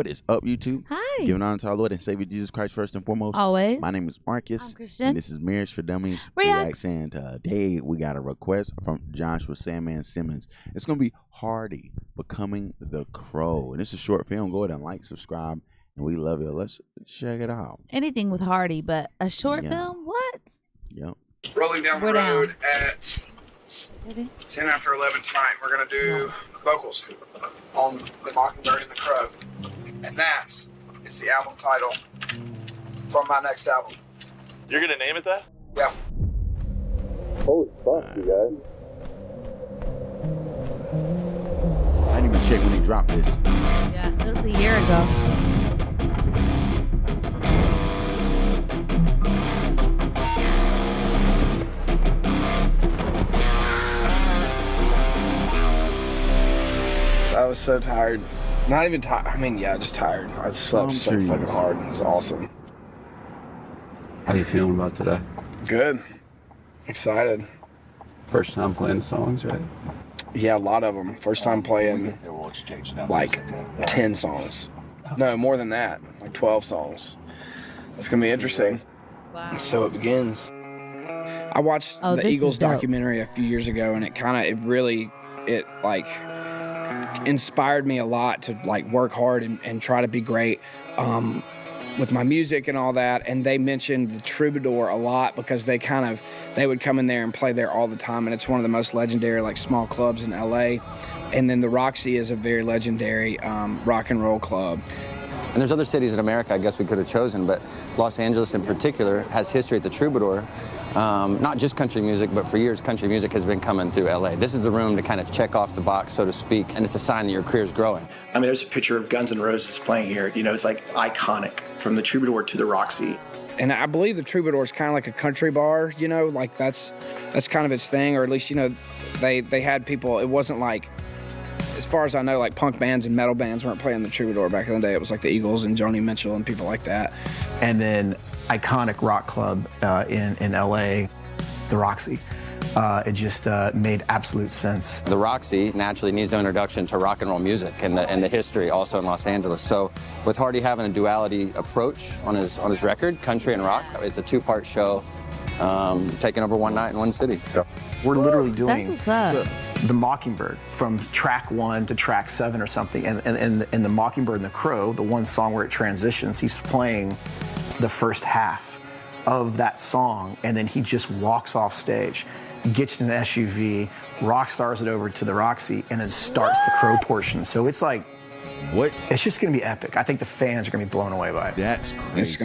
What is up, YouTube? Hi. Giving honor to our Lord and Savior Jesus Christ first and foremost. Always. My name is Marcus. I'm Christian. And this is Marriage for Dummies Reacts. And today we got a request from Joshua Sandman Simmons. It's going to be Hardy Becoming the Crow. And it's a short film. Go ahead and like, subscribe, and we love it. Let's check it out. Anything with Hardy, but a short film? What? Yep. Rolling down the road at 10 after 11 tonight. We're going to do vocals on The Mockingbird and the Crow. And that is the album title from my next album. You're going to name it that? Yeah. Holy fuck, you guys. I didn't even check when they dropped this. Yeah, it was a year ago. I was so tired. Not even tired. I mean, yeah, just tired. I slept so fucking hard. It was awesome. How you feeling about today? Good. Excited. First time playing the songs, right? Yeah, a lot of them. First time playing like 10 songs. No, more than that. Like 12 songs. It's going to be interesting. Wow. So it begins. I watched the Eagles documentary a few years ago, and it like inspired me a lot to like work hard and try to be great with my music and all that. And they mentioned the Troubadour a lot because they would come in there and play there all the time, and it's one of the most legendary like small clubs in LA. And then the Roxy is a very legendary rock and roll club. And there's other cities in America I guess we could have chosen, but Los Angeles in particular has history at the Troubadour. Not just country music, but for years country music has been coming through LA. This is the room to kind of check off the box, so to speak, and it's a sign that your career's growing. I mean, there's a picture of Guns N' Roses playing here. You know, it's like iconic, from the Troubadour to the Roxy. And I believe the Troubadour is kind of like a country bar, you know, like that's kind of its thing, or at least, you know, they had people. It wasn't like, as far as I know, like punk bands and metal bands weren't playing the Troubadour back in the day. It was like the Eagles and Joni Mitchell and people like that. And then iconic rock club in LA, the Roxy. It just made absolute sense. The Roxy naturally needs no introduction to rock and roll music and the history also in Los Angeles. So with Hardy having a duality approach on his record, country and rock, it's a two-part show taken over one night in one city. So we're literally doing the Mockingbird from track 1 to track 7 or something. And the Mockingbird and the Crow, the one song where it transitions, he's playing the first half of that song, and then he just walks off stage, gets in an SUV, rock stars it over to the Roxy, and then starts the Crow portion. So it's like, what? It's just gonna be epic. I think the fans are gonna be blown away by it. That's crazy. It's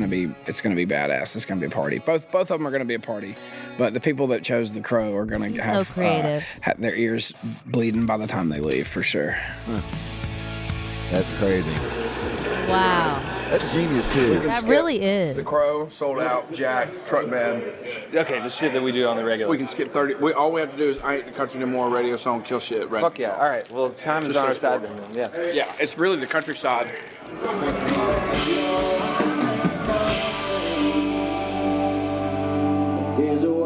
gonna be badass. It's gonna be a party. Both of them are gonna be a party, but the people that chose the Crow are gonna have their ears bleeding by the time they leave, for sure. Huh. That's crazy. Wow. That's genius too. That really is. The Crow, sold out, Jack, truck band. Okay, the shit that we do on the regular. We can skip 30. All we have to do is I Ain't the Country No More, radio song, kill shit. Fuck yeah. All right. Well, time is on our side then. Yeah. Yeah, it's really the countryside. There's a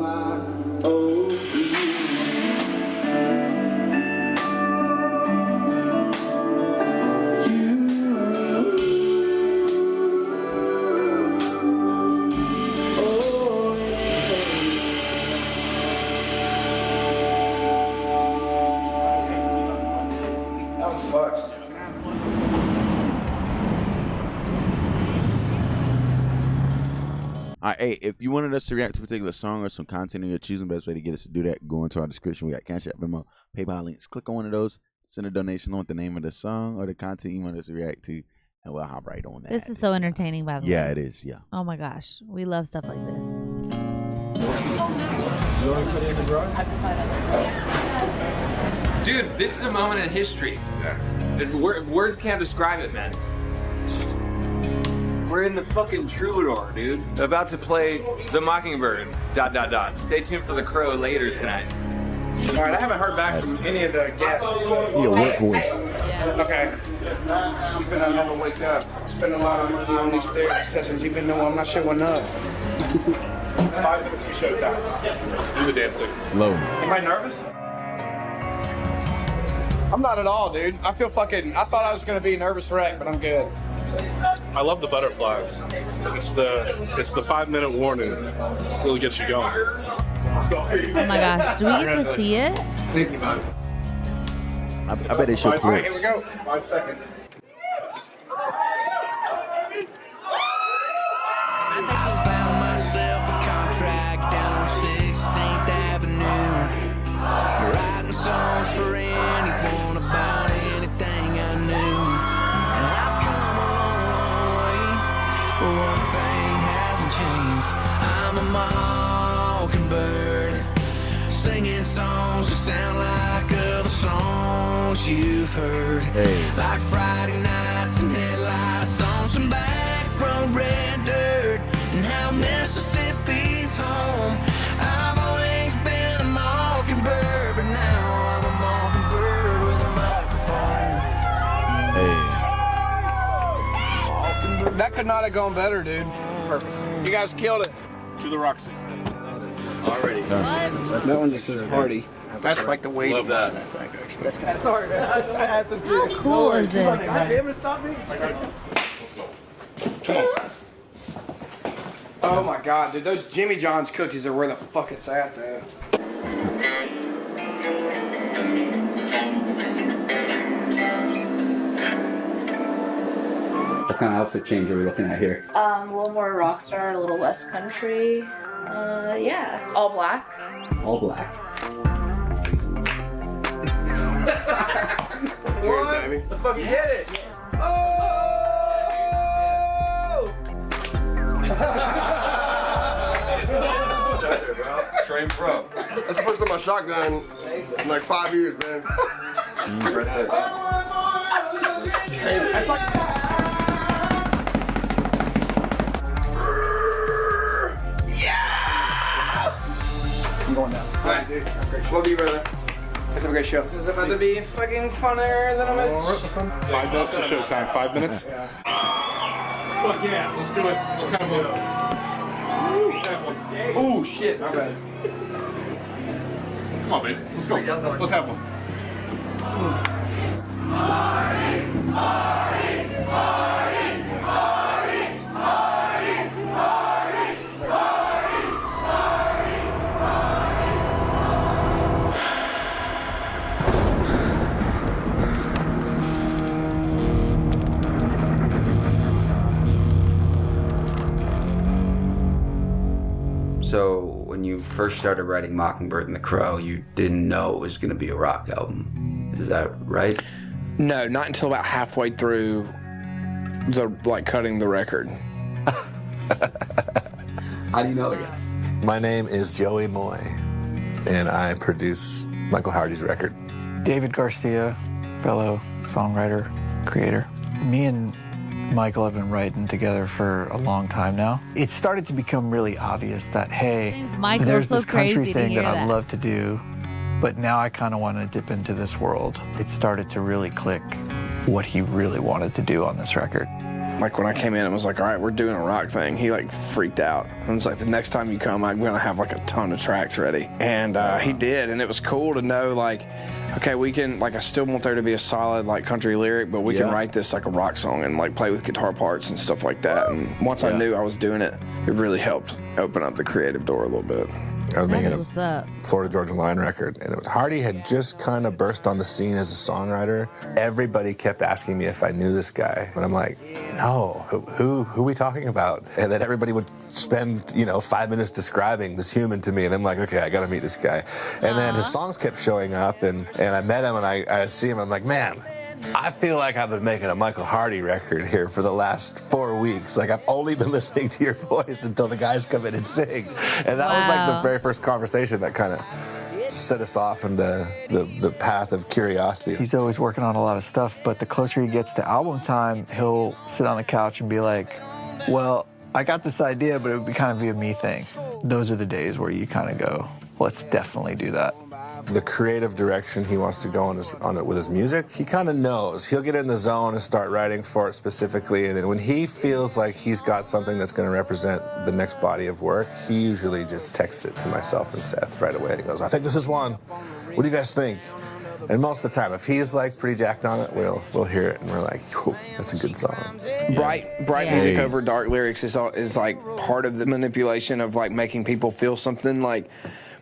All right, hey, if you wanted us to react to a particular song or some content of your choosing, best way to get us to do that, go into our description. We got Cash App, Venmo, PayPal links. Click on one of those, send a donation on the name of the song or the content you want us to react to, and we'll hop right on that. This is so entertaining, by the way. Yeah, it is, yeah. Oh my gosh, we love stuff like this. Dude, this is a moment in history. Words can't describe it, man. We're in the fucking Troubadour, dude. About to play The Mockingbird, ... Stay tuned for the Crow later tonight. All right, I haven't heard back from any of the guests. Yeah, workhorse. Okay. Sleeping, I never wake up. Spend a lot of money on these therapy sessions, even though I'm not showing up. 5 minutes to showtime. Let's do the damn thing. Low. Am I nervous? I'm not at all, dude. I feel fucking. I thought I was gonna be a nervous wreck, but I'm good. I love the butterflies. It's the 5-minute warning. Really gets you going. Oh my gosh, do we get to see it? Thank you, bud. I bet they show clips. All right, here we go. 5 seconds. I found myself a contract down on 16th Avenue, writing songs for anyone about anything I knew. And I've come a long way, but one thing hasn't changed. I'm a mockingbird, singing songs that sound like other songs you've heard. Like Friday nights and headlights on some back road red dirt. And how Mississippi's home. I've always been a mockingbird, but now I'm a mockingbird with a microphone. That could not have gone better, dude. Perfect. You guys killed it. To the Roxy. Already. That one just says party. That's like the way. Love that. Sorry, man. I had some How cool is this? God damn it, stop me. Come on. Oh my God, dude, those Jimmy John's cookies are where the fuck it's at, though. What kind of outfit change are we looking at here? A little more rock star, a little less country. Yeah, all black. All black. Cheers, baby. Let's fucking get it. Oh! Train pro. That's the first time I shotgun in like 5 years, man. That's like. Yeah! I'm going down. All right, dude. Love you, brother. Let's have a great show. This is about to be fucking funner than I'm at. 5 minutes to showtime. 5 minutes? Yeah. Fuck yeah. Let's do it. Let's have one. Oh shit, my bad. Come on, baby. Let's go. Let's have one. So when you first started writing Mockingbird and the Crow, you didn't know it was going to be a rock album. Is that right? No, not until about halfway through cutting the record. How do you know the guy? My name is Joey Moy, and I produce Michael Hardy's record. David Garcia, fellow songwriter, creator. Me and Michael have been writing together for a long time now. It started to become really obvious that, hey, there's this country thing that I'd love to do, but now I kind of want to dip into this world. It started to really click what he really wanted to do on this record. Like when I came in, it was like, all right, we're doing a rock thing. He like freaked out. And it was like, the next time you come, I'm gonna have like a ton of tracks ready. And he did, and it was cool to know like, okay, we can, like, I still want there to be a solid like country lyric, but we can write this like a rock song and like play with guitar parts and stuff like that. And once I knew I was doing it, it really helped open up the creative door a little bit. I was making a Florida Georgia Line record, and it was Hardy had just kind of burst on the scene as a songwriter. Everybody kept asking me if I knew this guy, and I'm like, no, who are we talking about? And then everybody would spend 5 minutes describing this human to me, and I'm like, okay, I got to meet this guy. And then his songs kept showing up, and I met him, and I see him, I'm like, man, I feel like I've been making a Michael Hardy record here for the last 4 weeks. Like, I've only been listening to your voice until the guys come in and sing. And that was like the very first conversation that kind of set us off into the path of curiosity. He's always working on a lot of stuff, but the closer he gets to album time, he'll sit on the couch and be like, well, I got this idea, but it would kind of be a me thing. Those are the days where you kind of go, let's definitely do that. The creative direction he wants to go on it with his music, he kind of knows. He'll get in the zone and start writing for it specifically, and then when he feels like he's got something that's going to represent the next body of work, he usually just texts it to myself and Seth right away. He goes, I think this is one. What do you guys think? And most of the time, if he's like pretty jacked on it, we'll hear it and we're like, whew, that's a good song. Bright music over dark lyrics is like part of the manipulation of like making people feel something like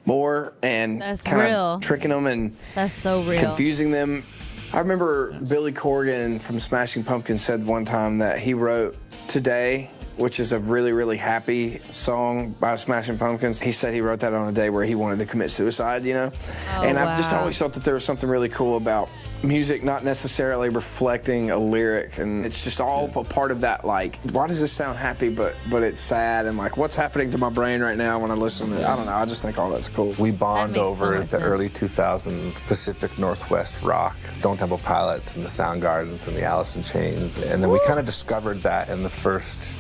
more and kind of tricking them and that's so real, confusing them. I remember Billy Corgan from Smashing Pumpkins said one time that he wrote Today, which is a really, really happy song by Smashing Pumpkins. He said he wrote that on a day where he wanted to commit suicide, you know? And I've just always thought that there was something really cool about music not necessarily reflecting a lyric, and it's just all a part of that, like, why does this sound happy but it's sad, and like, what's happening to my brain right now when I listen to it? I don't know, I just think all that's cool. We bond over the early 2000s Pacific Northwest rock, Stone Temple Pilots and the Soundgardens and the Alice in Chains, and then we kind of discovered that in the first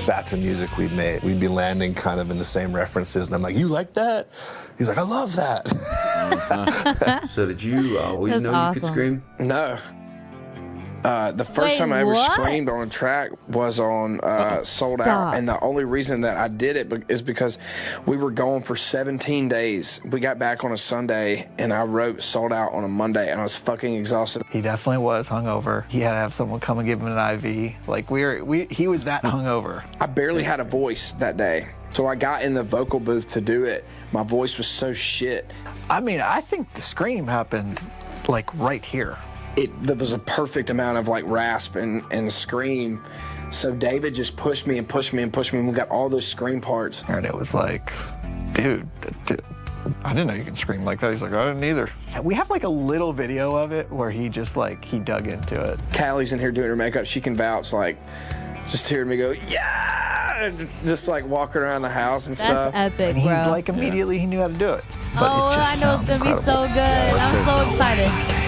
batch of music we made. We'd be landing kind of in the same references, and I'm like, you like that? He's like, I love that. So did you always know you could scream? No. The first time I ever screamed on a track was on Sold Out, and the only reason that I did it is because we were gone for 17 days. We got back on a Sunday, and I wrote Sold Out on a Monday, and I was fucking exhausted. He definitely was hungover. He had to have someone come and give him an IV. Like he was that hungover. I barely had a voice that day, so I got in the vocal booth to do it. My voice was so shit. I mean, I think the scream happened like right here. There was a perfect amount of like rasp and scream. So David just pushed me and pushed me and pushed me, and we got all those scream parts. And it was like, dude, I didn't know you could scream like that. He's like, I didn't either. We have like a little video of it where he just like, he dug into it. Callie's in here doing her makeup. She can vouch, like, just hearing me go, yeah, just like walking around the house and stuff. That's epic, and he, bro. like, immediately he knew how to do it. But oh, it just I know it's gonna incredible. be so good. I'm so excited.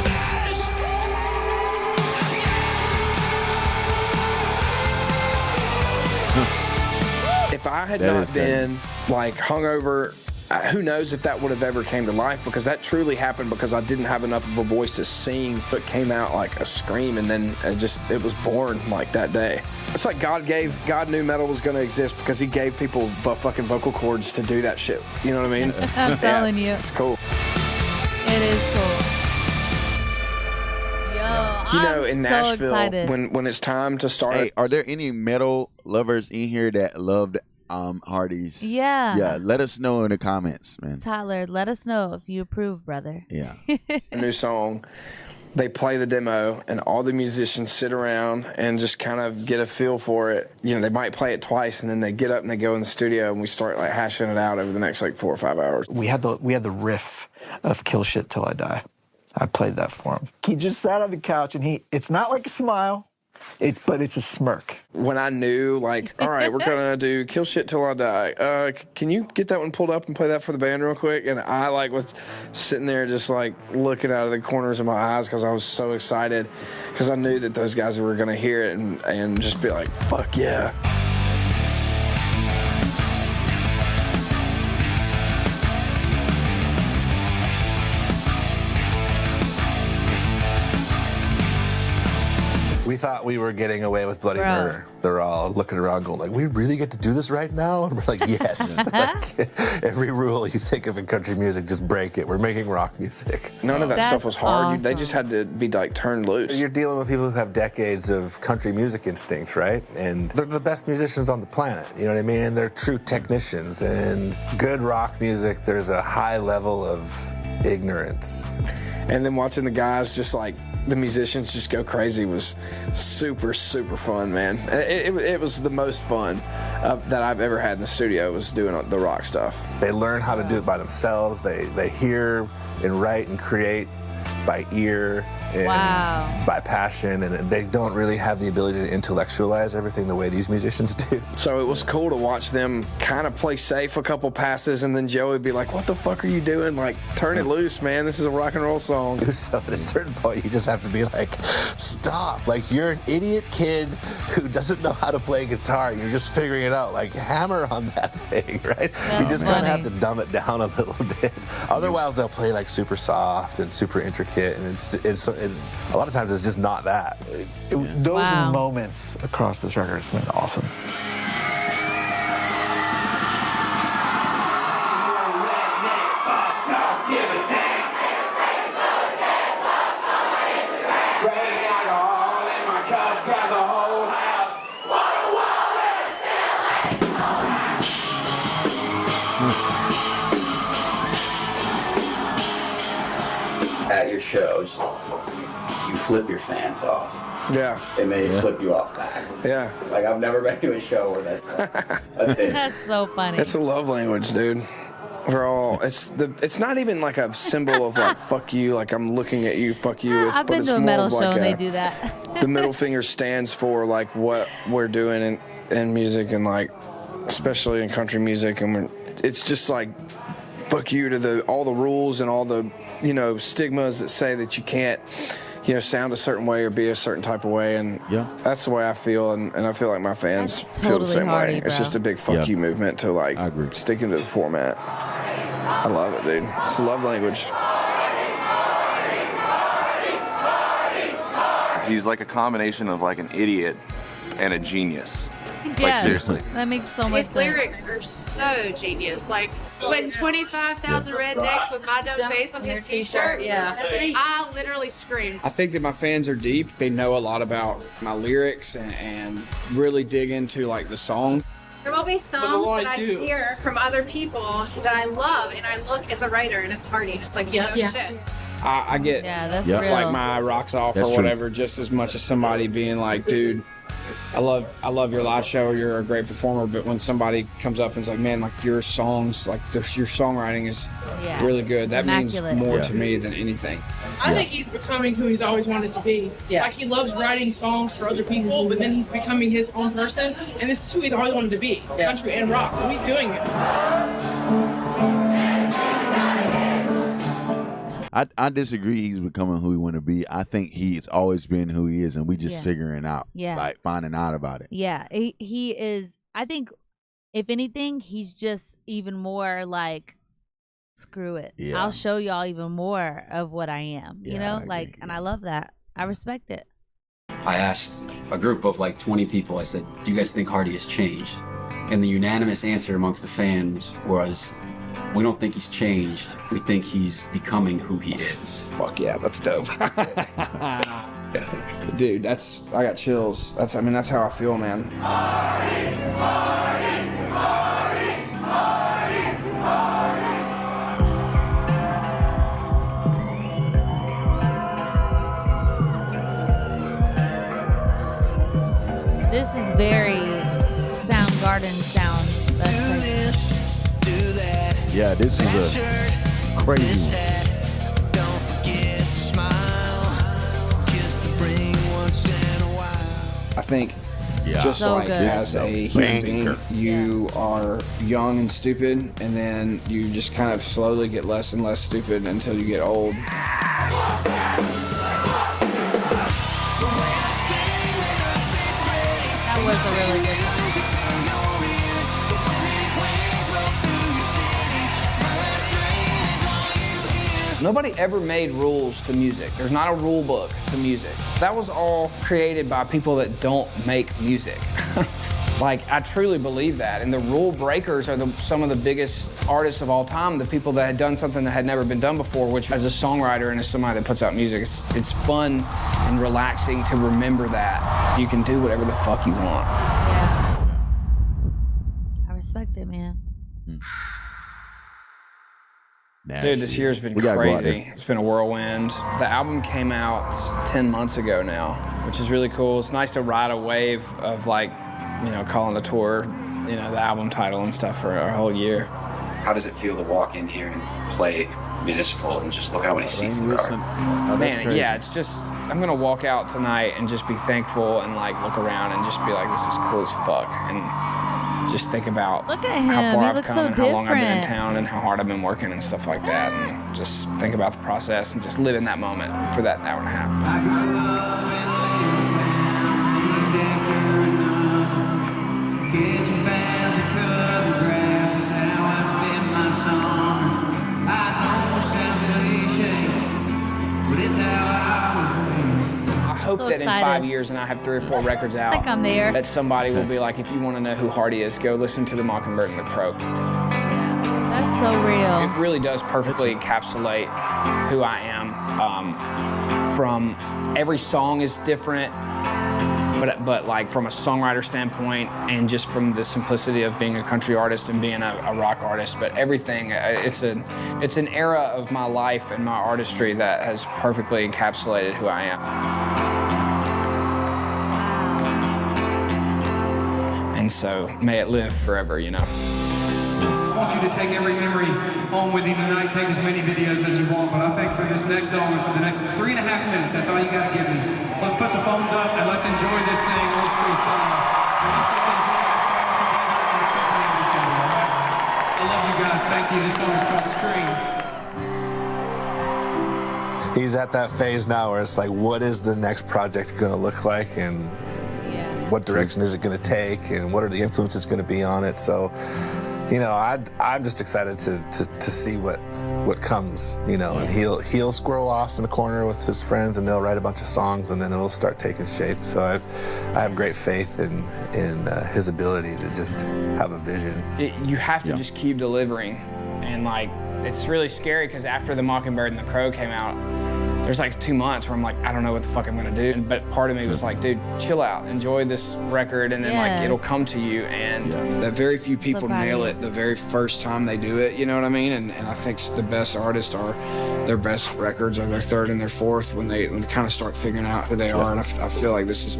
If I had not been like hungover, who knows if that would have ever came to life, because that truly happened because I didn't have enough of a voice to sing, but came out like a scream, and then it was born like that day. It's like God knew metal was going to exist because he gave people fucking vocal cords to do that shit. You know what I mean? I'm telling you. It's cool. It is cool. You know, I'm in so Nashville, excited. when it's time to start. Hey, are there any metal lovers in here that loved Hardy's? Yeah. Yeah, let us know in the comments, man. Tyler, let us know if you approve, brother. Yeah. A new song, they play the demo, and all the musicians sit around and just kind of get a feel for it. You know, they might play it twice, and then they get up and they go in the studio, and we start like hashing it out over the next like 4 or 5 hours. We had the riff of Kill Shit Till I Die. I played that for him. He just sat on the couch, and it's not like a smile, but it's a smirk. When I knew, like, all right, we're gonna do Kill Shit Till I Die. Can you get that one pulled up and play that for the band real quick? And I like was sitting there just like looking out of the corners of my eyes because I was so excited, because I knew that those guys were gonna hear it and just be like, fuck yeah. We thought we were getting away with bloody murder. They're all looking around going like, we really get to do this right now? And we're like, yes. Like, every rule you think of in country music, just break it. We're making rock music. None of that stuff was hard. They just had to be like turned loose. You're dealing with people who have decades of country music instinct, right? And they're the best musicians on the planet. You know what I mean? They're true technicians. And good rock music, there's a high level of ignorance. And then watching the guys just like, the musicians just go crazy was super, super fun, man. It was the most fun that I've ever had in the studio, was doing the rock stuff. They learn how to do it by themselves. They hear and write and create by ear and by passion, and they don't really have the ability to intellectualize everything the way these musicians do. So it was cool to watch them kind of play safe a couple passes, and then Joey would be like, what the fuck are you doing? Like, turn it loose, man. This is a rock and roll song. So at a certain point, you just have to be like, stop. Like, you're an idiot kid who doesn't know how to play guitar. You're just figuring it out. Like, hammer on that thing, right? You just kind of have to dumb it down a little bit. Otherwise, they'll play like super soft and super intricate, and it's a lot of times it's just not that. Those moments across this record have been awesome. your shows, you flip your fans off. Yeah. And they flip you off back. Yeah. Like, I've never been to a show where that's a thing. That's so funny. It's a love language, dude. We're all, it's not even like a symbol of like, fuck you, like I'm looking at you, fuck you. I've been to a metal show and they do that. The middle finger stands for like what we're doing in music and like, especially in country music. And it's just like, fuck you to all the rules and all the, stigmas that say that you can't, sound a certain way or be a certain type of way. And that's the way I feel. And I feel like my fans feel the same way. It's just a big fuck you movement to like sticking to the format. I love it, dude. It's a love language. He's like a combination of like an idiot and a genius. Yes, like seriously. That makes so much His sense. lyrics are so genius. Like when 25,000 rednecks with my dumb face on his t-shirt, I literally screamed. I think that my fans are deep. They know a lot about my lyrics and really dig into like the song. There will be songs that I hear from other people that I love, and I look as a writer, and it's Hardy. It's like, shit. I get that's like real. my rocks off That's or true. whatever just as much as somebody being like, dude, I love your live show, you're a great performer. But when somebody comes up and is like, man, like your songs, like your songwriting is really good, that means more to me than anything. I think he's becoming who he's always wanted to be. Like he loves writing songs for other people, but then he's becoming his own person, and this is who he's always wanted to be, country and rock. So he's doing it. I disagree. He's becoming who he want to be. I think he's always been who he is, and we just figuring out, like finding out about it. Yeah, he is. I think, if anything, he's just even more like, screw it. Yeah. I'll show y'all even more of what I am. You know, and I love that. I respect it. I asked a group of like 20 people, I said, do you guys think Hardy has changed? And the unanimous answer amongst the fans was, we don't think he's changed. We think he's becoming who he is. Fuck yeah, that's dope. Dude, I got chills. That's how I feel, man. This is very Soundgarden sound. Yeah, this is a crazy one. I think just So like good. as a human being, you are young and stupid, and then you just kind of slowly get less and less stupid until you get old. That was a really good one. Nobody ever made rules to music. There's not a rule book to music. That was all created by people that don't make music. Like, I truly believe that. And the rule breakers are some of the biggest artists of all time, the people that had done something that had never been done before, which as a songwriter and as somebody that puts out music, it's fun and relaxing to remember that you can do whatever the fuck you want. Yeah. I respect it, man. Dude, this year's been crazy. It's been a whirlwind. The album came out 10 months ago now, which is really cool. It's nice to ride a wave of like, calling a tour, the album title and stuff for a whole year. How does it feel to walk in here and play Municipal and just look how many seats there are? Man, yeah, it's just, I'm gonna walk out tonight and just be thankful and like look around and just be like, this is cool as fuck. And just think about Look at him. how far He I've looks come so and how long I've been in different. town and how hard I've been working and stuff like that. And just think about the process and just live in that moment for that hour and a half. I hope So that in excited. 5 years and I have 3 or 4 records out, think I'm there. that somebody will be like, if you want to know who Hardy is, go listen to The Mockingbird and the Crow. That's so real. It really does perfectly encapsulate who I am. From every song is different. but like from a songwriter standpoint and just from the simplicity of being a country artist and being a rock artist, but everything, it's an era of my life and my artistry that has perfectly encapsulated who I am. And so may it live forever, you know. I want you to take every memory home with you tonight, take as many videos as you want, but I think for this next song and for the next 3.5 minutes, that's all you gotta give me. Let's put the phones up and let's enjoy this thing old school style. And let's just enjoy the song together and accompany each other, all right? I love you guys, thank you. This song is called Scream. He's at that phase now where it's like, what is the next project gonna look like, and what direction is it gonna take, and what are the influences gonna be on it? So, you know, I'm just excited to see what comes, you know, and he'll squirrel off in a corner with his friends and they'll write a bunch of songs and then it'll start taking shape. So I have great faith in his ability to just have a vision. You have to just keep delivering, and like it's really scary because after The Mockingbird and The Crow came out, there's like 2 months where I'm like, I don't know what the fuck I'm gonna do. But part of me was like, dude, chill out, enjoy this record, and then like it'll come to you. And that very few people nail it the very first time they do it, you know what I mean? And I think the best artists are their best records are their third and their fourth when they kind of start figuring out who they are. And I feel like this is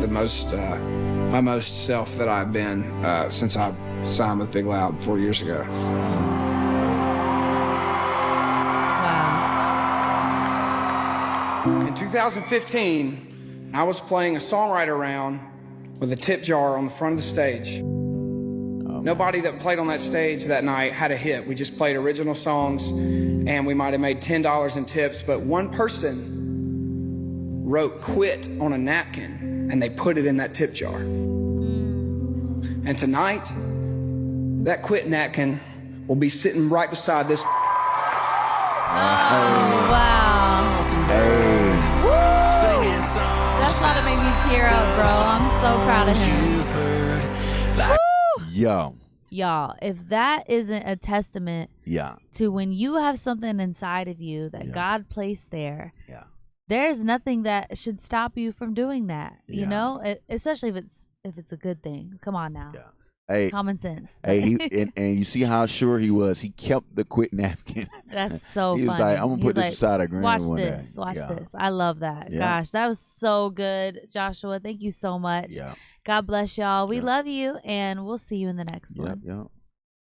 the most my most self that I've been since I signed with Big Loud 4 years ago. In 2015, I was playing a songwriter round with a tip jar on the front of the stage. Nobody that played on that stage that night had a hit. We just played original songs, and we might have made $10 in tips, but one person wrote "quit" on a napkin, and they put it in that tip jar. And tonight, that "quit" napkin will be sitting right beside this. Oh, wow. That's gotta make me tear up, bro. I'm so proud of him. Yo. Y'all, if that isn't a testament to when you have something inside of you that God placed there, there's nothing that should stop you from doing that. You know, especially if it's a good thing. Come on now. Hey, common sense. Hey, and you see how sure he was. He kept the quit napkin. That's so He was funny. like, I'm gonna put this beside a grand Watch one this. day. Watch this. I love that. Gosh, that was so good, Joshua. Thank you so much. God bless y'all. We love you, and we'll see you in the next one.